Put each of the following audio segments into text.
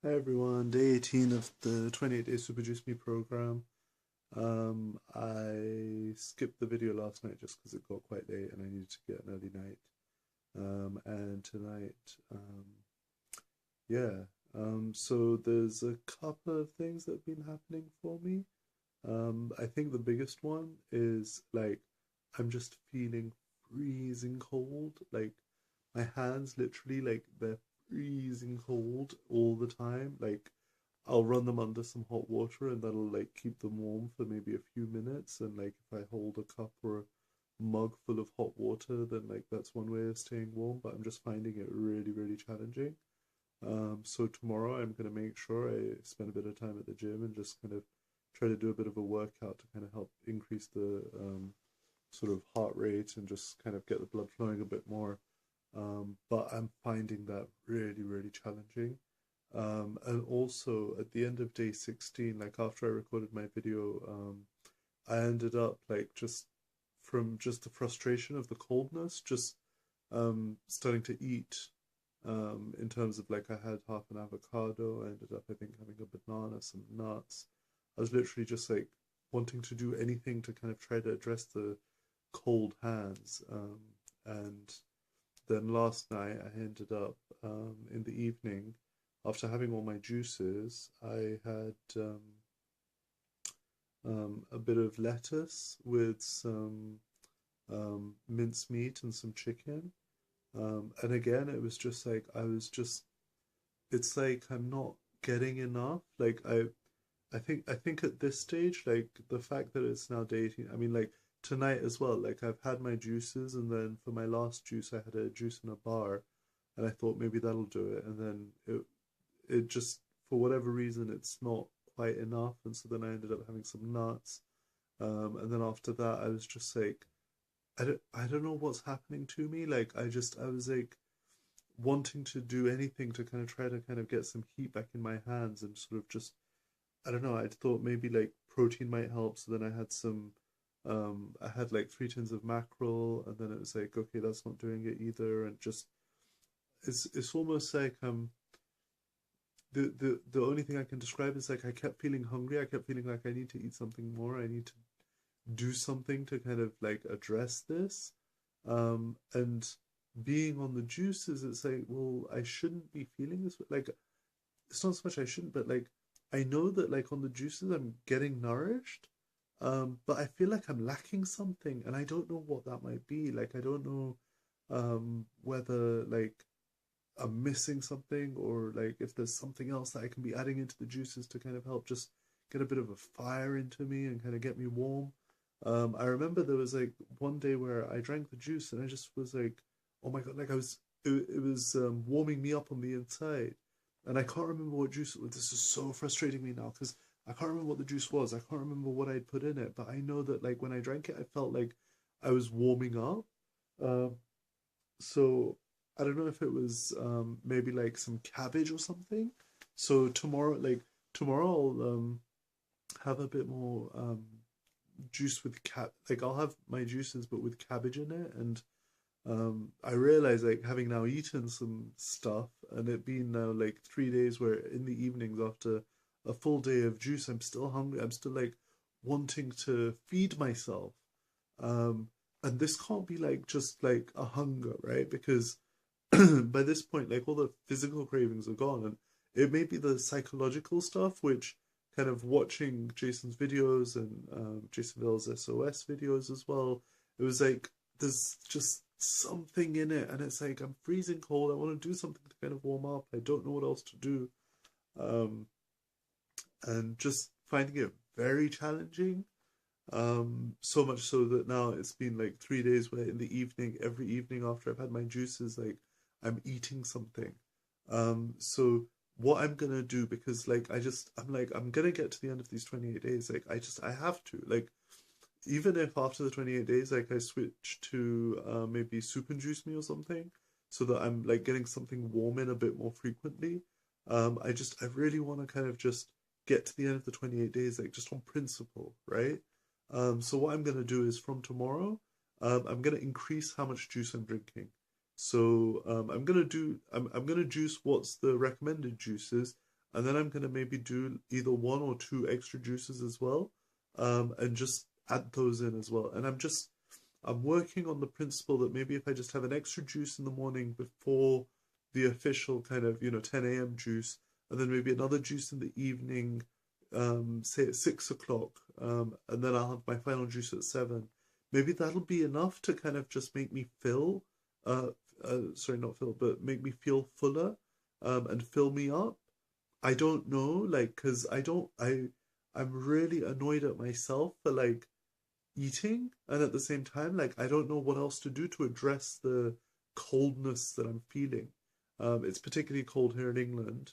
Hi everyone, day 18 of the 28 Day Super Juice Me program. I skipped the video last night just because it got quite late and I needed to get an early night. And tonight, yeah. So there's a couple of things that have been happening for me. I think the biggest one is like I'm just feeling freezing cold. Like my hands literally like they're freezing cold all the time. Like I'll run them under some hot water and that'll like keep them warm for maybe a few minutes. And like if I hold a cup or a mug full of hot water, then like that's one way of staying warm. But I'm just finding it really, really challenging. So tomorrow I'm going to make sure I spend a bit of time at the gym and just kind of try to do a bit of a workout to kind of help increase the sort of heart rate and just kind of get the blood flowing a bit more. But I'm finding that really, really challenging. And also at the end of day 16, like after I recorded my video, I ended up like just from just the frustration of the coldness, just starting to eat in terms of like I had half an avocado. I ended up, I think, having a banana, some nuts. I was literally just like wanting to do anything to kind of try to address the cold hands. And then last night I ended up in the evening, after having all my juices, I had a bit of lettuce with some mincemeat and some chicken. And again, it was just like it's like I'm not getting enough. I think at this stage, like the fact that it's now day 18, I mean, like tonight as well, like I've had my juices, and then for my last juice, I had a juice in a bar, and I thought maybe that'll do it, and then it just for whatever reason it's not quite enough, and so then I ended up having some nuts, and then after that, I was just like, I don't know what's happening to me. Like I was like wanting to do anything to kind of try to kind of get some heat back in my hands and sort of just I don't know, I thought maybe like protein might help. So then I had I had like 3 tins of mackerel, and then it was like, okay, that's not doing it either. And just, it's almost like, the only thing I can describe is like I kept feeling hungry. I kept feeling like I need to eat something more. I need to do something to kind of like address this. And being on the juices, it's like, well, I shouldn't be feeling this. Like, it's not so much I shouldn't, but like I know that like on the juices I'm getting nourished, but I feel like I'm lacking something, and I don't know what that might be. Like I don't know whether like I'm missing something, or like if there's something else that I can be adding into the juices to kind of help just get a bit of a fire into me and kind of get me warm. I remember there was like one day where I drank the juice and I just was like, oh my God, like it was warming me up on the inside. And I can't remember what juice it was. This is so frustrating me now because I can't remember what the juice was. I can't remember what I'd put in it, but I know that like when I drank it, I felt like I was warming up. Um, so I don't know if it was maybe like some cabbage or something. So tomorrow I'll have a bit more juice with like I'll have my juices but with cabbage in it. And I realize like having now eaten some stuff and it being now like 3 days where in the evenings after a full day of juice I'm still hungry. I'm still like wanting to feed myself. um and this can't be like just like a hunger, right? Because by this point, like all the physical cravings are gone, and it may be the psychological stuff, which kind of watching Jason's videos and Jason Ville's SOS videos as well. It was like there's just something in it, and it's like I'm freezing cold. I want to do something to kind of warm up. I don't know what else to do, um, and just finding it very challenging. So much so that now it's been like 3 days where in the evening, every evening after I've had my juices, like I'm eating something. So what I'm gonna do, because like I'm like I'm gonna get to the end of these 28 days. Like I have to. Like even if after the 28 days like I switch to maybe soup and juice me or something, so that I'm like getting something warm in a bit more frequently. I really want to kind of just get to the end of the 28 days like just on principle, right? So what I'm gonna do is from tomorrow, I'm gonna increase how much juice I'm drinking. So I'm gonna juice what's the recommended juices, and then I'm gonna maybe do either one or two extra juices as well, and just add those in as well. And I'm working on the principle that maybe if I just have an extra juice in the morning before the official kind of 10 a.m. juice, and then maybe another juice in the evening, say at 6 o'clock, and then I'll have my final juice at 7. Maybe that'll be enough to kind of just make me fill, sorry, not fill, but make me feel fuller, and fill me up. I don't know, like, cause I'm really annoyed at myself for like eating, and at the same time, like, I don't know what else to do to address the coldness that I'm feeling. It's particularly cold here in England.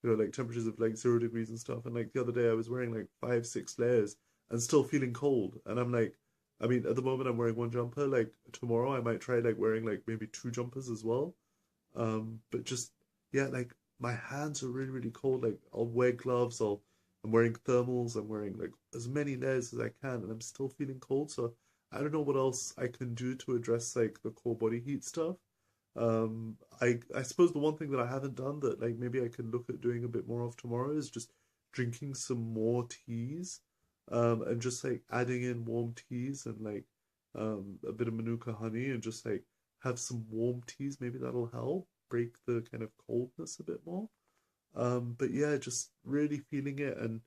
Like temperatures of like 0 degrees and stuff. And like the other day, I was wearing like 5, 6 layers and still feeling cold. And I'm like, I mean, at the moment, I'm wearing one jumper. Like tomorrow, I might try like wearing like maybe two jumpers as well. But just yeah, like my hands are really, really cold. Like I'll wear gloves. I'm wearing thermals. I'm wearing like as many layers as I can, and I'm still feeling cold. So I don't know what else I can do to address like the core body heat stuff. I suppose the one thing that I haven't done that like maybe I can look at doing a bit more of tomorrow is just drinking some more teas, and just like adding in warm teas and like a bit of manuka honey and just like have some warm teas. Maybe that'll help break the kind of coldness a bit more. But yeah, just really feeling it, and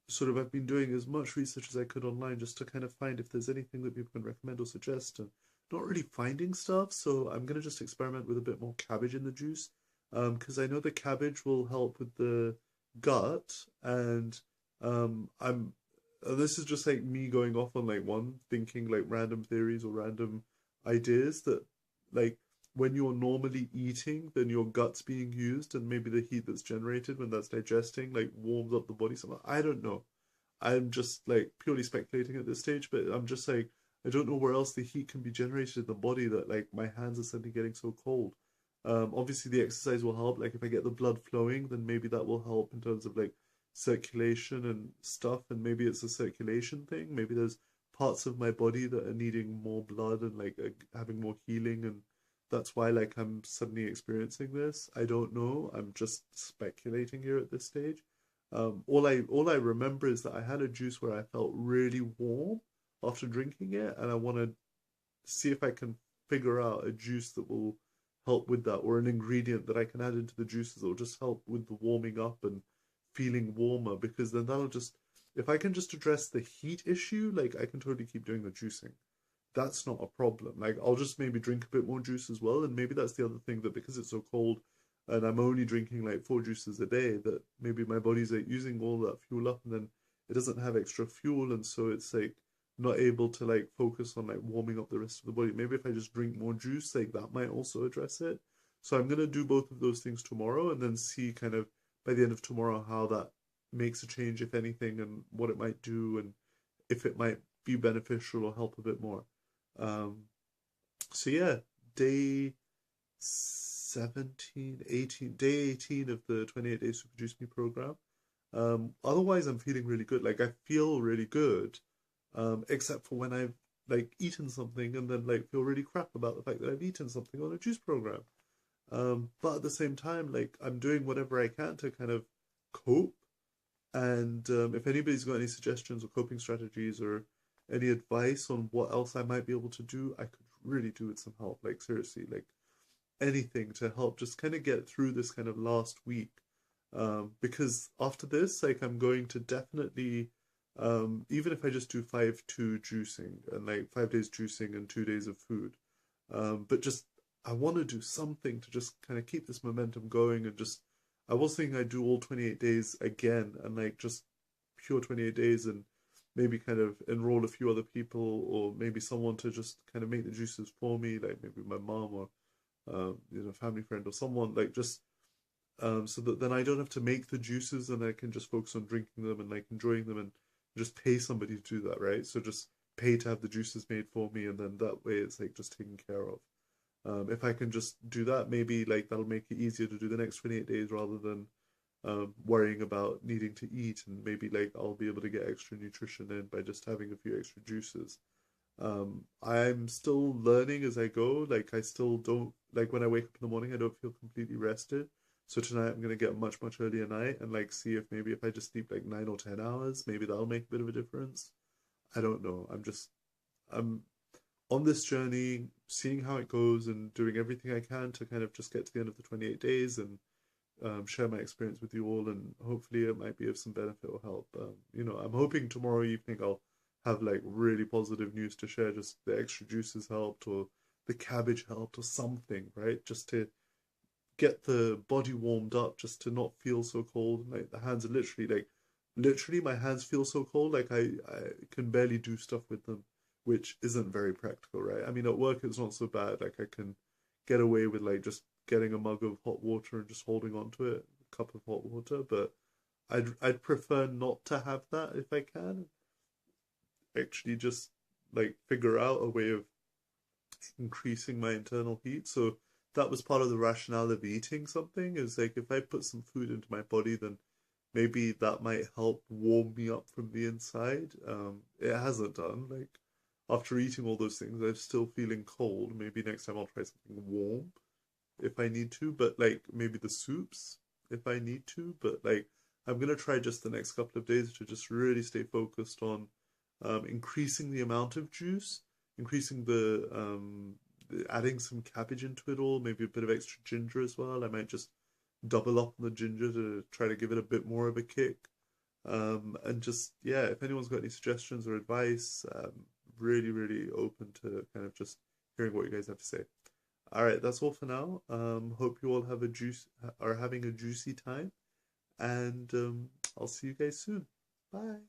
sort of I've been doing as much research as I could online just to kind of find if there's anything that people can recommend or suggest, and not really finding stuff. So I'm gonna just experiment with a bit more cabbage in the juice, because I know the cabbage will help with the gut, and I'm this is just like me going off on like one thinking like random theories or random ideas that like when you're normally eating, then your gut's being used, and maybe the heat that's generated when that's digesting like warms up the body somehow. I don't know. I'm just like purely speculating at this stage, but I'm just like I don't know where else the heat can be generated in the body that like my hands are suddenly getting so cold. Obviously the exercise will help. Like if I get the blood flowing, then maybe that will help in terms of like circulation and stuff. And maybe it's a circulation thing. Maybe there's parts of my body that are needing more blood and like having more healing, and that's why like I'm suddenly experiencing this. I don't know. I'm just speculating here at this stage. All I remember is that I had a juice where I felt really warm after drinking it, and I want to see if I can figure out a juice that will help with that, or an ingredient that I can add into the juices that will just help with the warming up and feeling warmer, because then that'll just, if I can just address the heat issue, like I can totally keep doing the juicing. That's not a problem. Like I'll just maybe drink a bit more juice as well, and maybe that's the other thing, that because it's so cold and I'm only drinking like 4 juices a day, that maybe my body's like using all that fuel up, and then it doesn't have extra fuel, and so it's like not able to like focus on like warming up the rest of the body. Maybe if I just drink more juice, like that might also address it. So I'm gonna do both of those things tomorrow, and then see kind of by the end of tomorrow how that makes a change, if anything, and what it might do, and if it might be beneficial or help a bit more. Um, so yeah, day 17, 18, day 18 of the 28 Day Super Juice Me program. Otherwise, I'm feeling really good. Like I feel really good, except for when I've like eaten something and then like feel really crap about the fact that I've eaten something on a juice program. But at the same time, like I'm doing whatever I can to kind of cope. And if anybody's got any suggestions or coping strategies or any advice on what else I might be able to do, I could really do with some help. Like seriously, like anything to help just kind of get through this kind of last week. Because after this, like I'm going to definitely, even if I just do 5-2 juicing and like 5 days juicing and 2 days of food, but just I want to do something to just kind of keep this momentum going, and just I was thinking I'd do all 28 days again, and like just pure 28 days, and maybe kind of enroll a few other people, or maybe someone to just kind of make the juices for me, like maybe my mom or family friend or someone, like just so that then I don't have to make the juices, and I can just focus on drinking them and like enjoying them, and just pay somebody to do that, right? So just pay to have the juices made for me, and then that way it's like just taken care of. If I can just do that, maybe like that'll make it easier to do the next 28 days rather than worrying about needing to eat, and maybe like I'll be able to get extra nutrition in by just having a few extra juices. I'm still learning as I go. Like I still don't, like when I wake up in the morning, I don't feel completely rested. So tonight I'm gonna get a much, much earlier night and like see if maybe if I just sleep like 9 or 10 hours, maybe that'll make a bit of a difference. I don't know. I'm on this journey, seeing how it goes and doing everything I can to kind of just get to the end of the 28 days and share my experience with you all, and hopefully it might be of some benefit or help. I'm hoping tomorrow evening I'll have like really positive news to share. Just the extra juices helped, or the cabbage helped, or something, right? Just to get the body warmed up, just to not feel so cold. Like the hands are literally my hands feel so cold. Like I can barely do stuff with them, which isn't very practical, right? I mean, at work it's not so bad. Like I can get away with like just getting a mug of hot water and just holding on to it, a cup of hot water, but I'd prefer not to have that if I can. Actually just like figure out a way of increasing my internal heat. So that was part of the rationale of eating something, is like if I put some food into my body, then maybe that might help warm me up from the inside. It hasn't done. Like after eating all those things, I'm still feeling cold. Maybe next time I'll try something warm if I need to, but like maybe the soups if I need to. But like I'm gonna try just the next couple of days to just really stay focused on increasing the amount of juice, increasing adding some cabbage into it all, maybe a bit of extra ginger as well. I might just double up on the ginger to try to give it a bit more of a kick. And just, yeah, if anyone's got any suggestions or advice, really, really open to kind of just hearing what you guys have to say. All right, that's all for now. Hope you all are having a juicy time, and I'll see you guys soon. Bye.